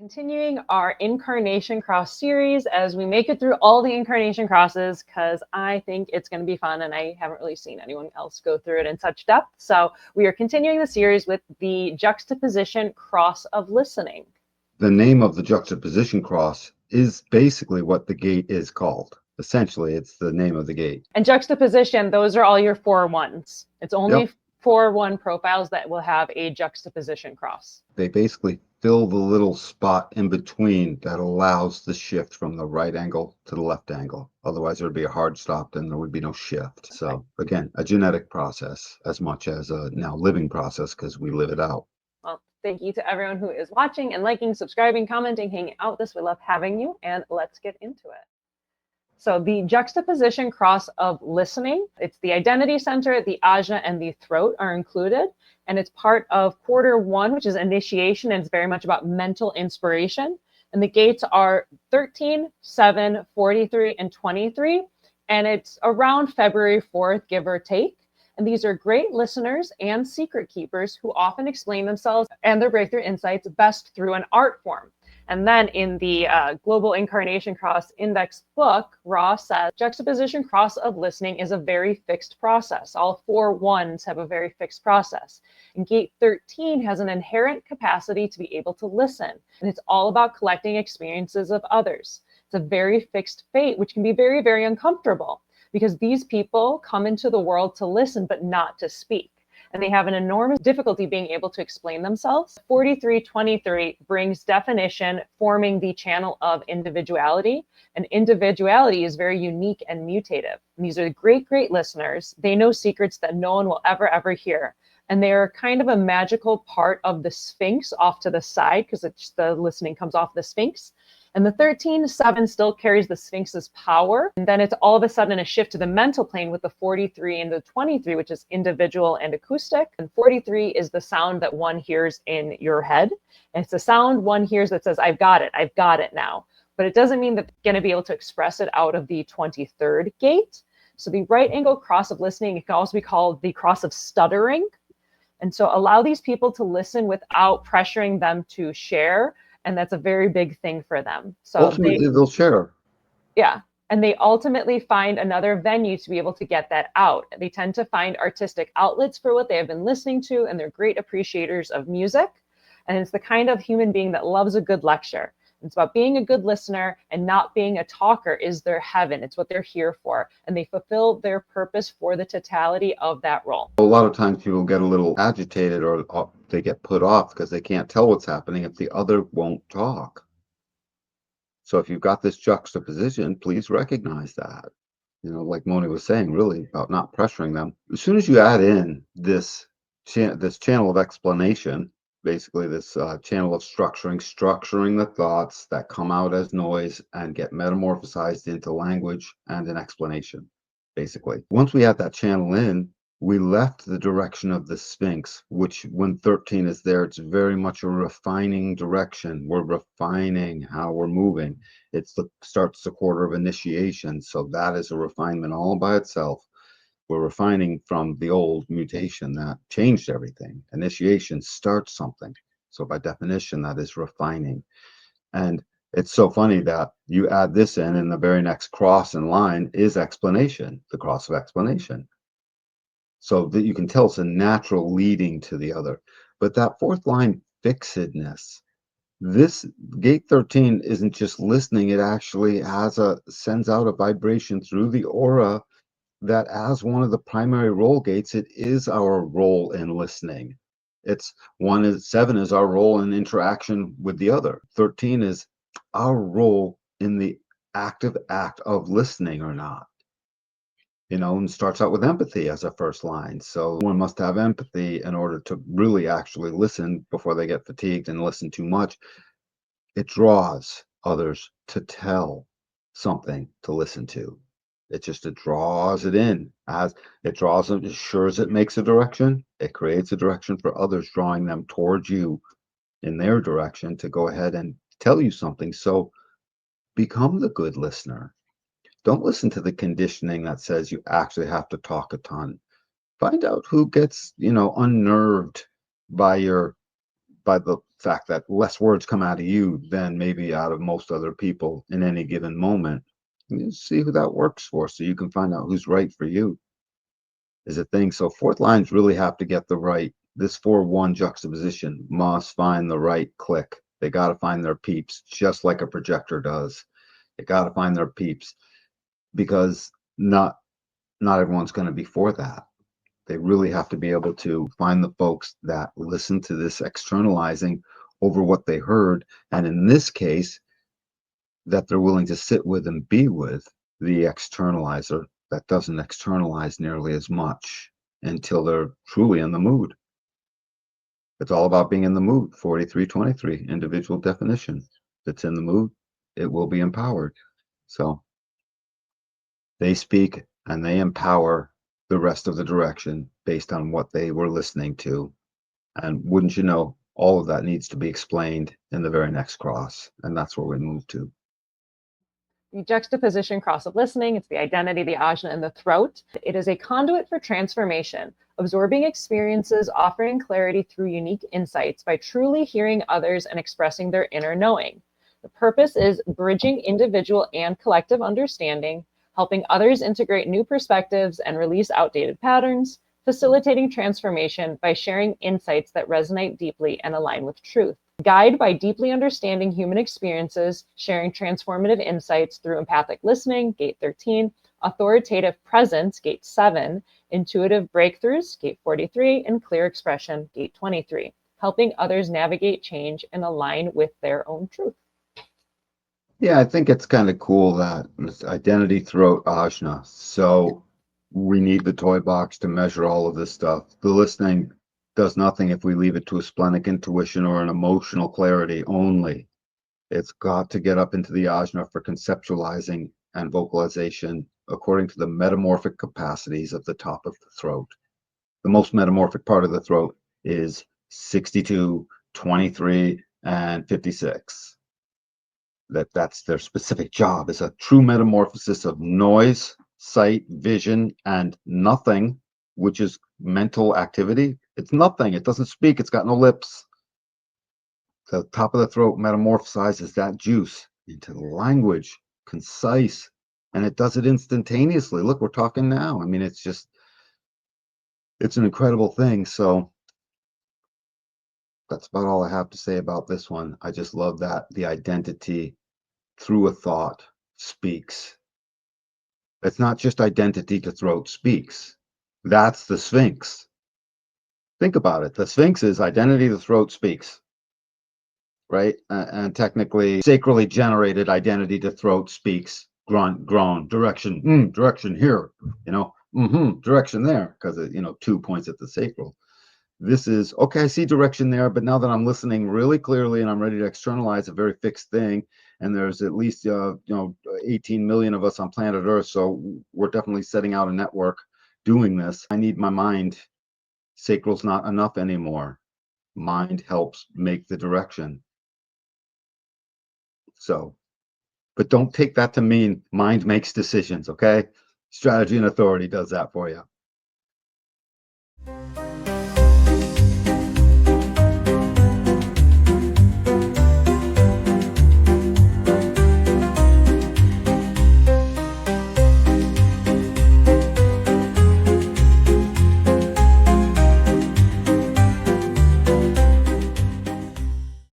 Continuing our Incarnation Cross series as we make it through all the Incarnation Crosses, because I think it's going to be fun and I haven't really seen anyone else go through it in such depth. So we are continuing the series with the Juxtaposition Cross of Listening. The name of the Juxtaposition Cross is basically what the gate is called. Essentially, it's the name of the gate. And Juxtaposition, those are all your 4-1s. It's only 4-1 profiles that will have a Juxtaposition Cross. They basically fill the little spot in between that allows the shift from the right angle to the left angle. Otherwise, there would be a hard stop and there would be no shift. So again, a genetic process as much as a now living process because we live it out. Well, thank you to everyone who is watching and liking, subscribing, commenting, hanging out with us. We love having you, and let's get into it. So the Juxtaposition Cross of Listening, it's the identity center, the ajna, and the throat are included. And it's part of quarter 1, which is initiation, and it's very much about mental inspiration. And the gates are 13, 7, 43, and 23. And it's around February 4th, give or take. And these are great listeners and secret keepers who often explain themselves and their breakthrough insights best through an art form. And then in the Global Incarnation Cross Index book, Ross says, Juxtaposition Cross of Listening is a very fixed process. All 4 1s have a very fixed process. And gate 13 has an inherent capacity to be able to listen. And it's all about collecting experiences of others. It's a very fixed fate, which can be very, very uncomfortable because these people come into the world to listen, but not to speak. And they have an enormous difficulty being able to explain themselves. 4323 brings definition, forming the channel of individuality. And individuality is very unique and mutative. And these are great, great listeners. They know secrets that no one will ever hear. And they are kind of a magical part of the Sphinx off to the side because the listening comes off the Sphinx. And the 13-7 still carries the Sphinx's power. And then it's all of a sudden a shift to the mental plane with the 43 and the 23, which is individual and acoustic. And 43 is the sound that one hears in your head. And it's the sound one hears that says, I've got it now. But it doesn't mean that they're going to be able to express it out of the 23rd gate. So the right angle cross of listening, it can also be called the cross of stuttering. And so allow these people to listen without pressuring them to share. And that's a very big thing for them. So ultimately, they'll share. Yeah. And they ultimately find another venue to be able to get that out. They tend to find artistic outlets for what they have been listening to, and they're great appreciators of music. And it's the kind of human being that loves a good lecture. It's about being a good listener and not being a talker is their heaven. It's what they're here for. And they fulfill their purpose for the totality of that role. A lot of times people get a little agitated or they get put off because they can't tell what's happening if the other won't talk. So if you've got this juxtaposition, please recognize that. You know, like Moni was saying, really about not pressuring them. As soon as you add in this channel of explanation, basically this channel of structuring the thoughts that come out as noise and get metamorphosized into language and an explanation, basically. Once we add that channel in, we left the direction of the Sphinx, which when 13 is there, it's very much a refining direction. We're refining how we're moving. Starts the quarter of initiation. So that is a refinement all by itself. We're refining from the old mutation that changed everything. Initiation starts something. So by definition, that is refining. And it's so funny that you add this in and the very next cross in line is explanation, the cross of explanation. So that you can tell it's a natural leading to the other. But that 4th line, fixedness, this gate 13 isn't just listening. It actually sends out a vibration through the aura that as one of the primary role gates, it is our role in listening. 7 is our role in interaction with the other. 13 is our role in the active act of listening or not. You know, and starts out with empathy as a first line. So one must have empathy in order to really actually listen before they get fatigued and listen too much. It draws others to tell something to listen to. It draws it in as it draws them, as sure as it makes a direction, it creates a direction for others, drawing them towards you in their direction to go ahead and tell you something. So become the good listener. Don't listen to the conditioning that says you actually have to talk a ton. Find out who gets, unnerved by your by the fact that less words come out of you than maybe out of most other people in any given moment. You see who that works for, so you can find out who's right for you is a thing. So fourth lines really have to get the right, this 4-1 juxtaposition must find the right click. They got to find their peeps, just like a projector does. They got to find their peeps, because not everyone's going to be for that. They really have to be able to find the folks that listen to this externalizing over what they heard, and in this case, that they're willing to sit with and be with the externalizer that doesn't externalize nearly as much until they're truly in the mood. It's all about being in the mood. 4323, individual definition. If it's in the mood, it will be empowered. So they speak and they empower the rest of the direction based on what they were listening to. And wouldn't you know, all of that needs to be explained in the very next cross. And that's where we move to. The juxtaposition cross of listening, it's the identity, the ajna, and the throat. It is a conduit for transformation, absorbing experiences, offering clarity through unique insights by truly hearing others and expressing their inner knowing. The purpose is bridging individual and collective understanding, helping others integrate new perspectives and release outdated patterns, facilitating transformation by sharing insights that resonate deeply and align with truth. Guide by deeply understanding human experiences, sharing transformative insights through empathic listening, gate 13, authoritative presence, gate 7, intuitive breakthroughs, gate 43, and clear expression, gate 23, helping others navigate change and align with their own truth. Yeah, I think it's kind of cool that it's identity, throat, ajna. So we need the toy box to measure all of this stuff. The listening does nothing if we leave it to a splenic intuition or an emotional clarity only. It's got to get up into the ajna for conceptualizing and vocalization according to the metamorphic capacities of the top of the throat. The most metamorphic part of the throat is 62, 23, and 56. That's their specific job, is a true metamorphosis of noise, sight, vision, and nothing, which is mental activity. It's nothing. It doesn't speak. It's got no lips. The top of the throat metamorphosizes that juice into language, concise, and it does it instantaneously. Look, we're talking now. I mean, it's an incredible thing. So that's about all I have to say about this one. I just love that the identity through a thought speaks. It's not just identity to throat speaks. That's the Sphinx. Think about it. The Sphinx is identity to throat speaks, right? And technically, sacrally generated identity to throat speaks. Grunt, groan, direction, direction here, direction there, because 2 points at the sacral. This is, okay, I see direction there, but now that I'm listening really clearly and I'm ready to externalize a very fixed thing, and there's at least 18 million of us on planet Earth, so we're definitely setting out a network doing this. I need my mind. Sacral's not enough anymore. Mind helps make the direction. So, but don't take that to mean mind makes decisions, okay? Strategy and authority does that for you.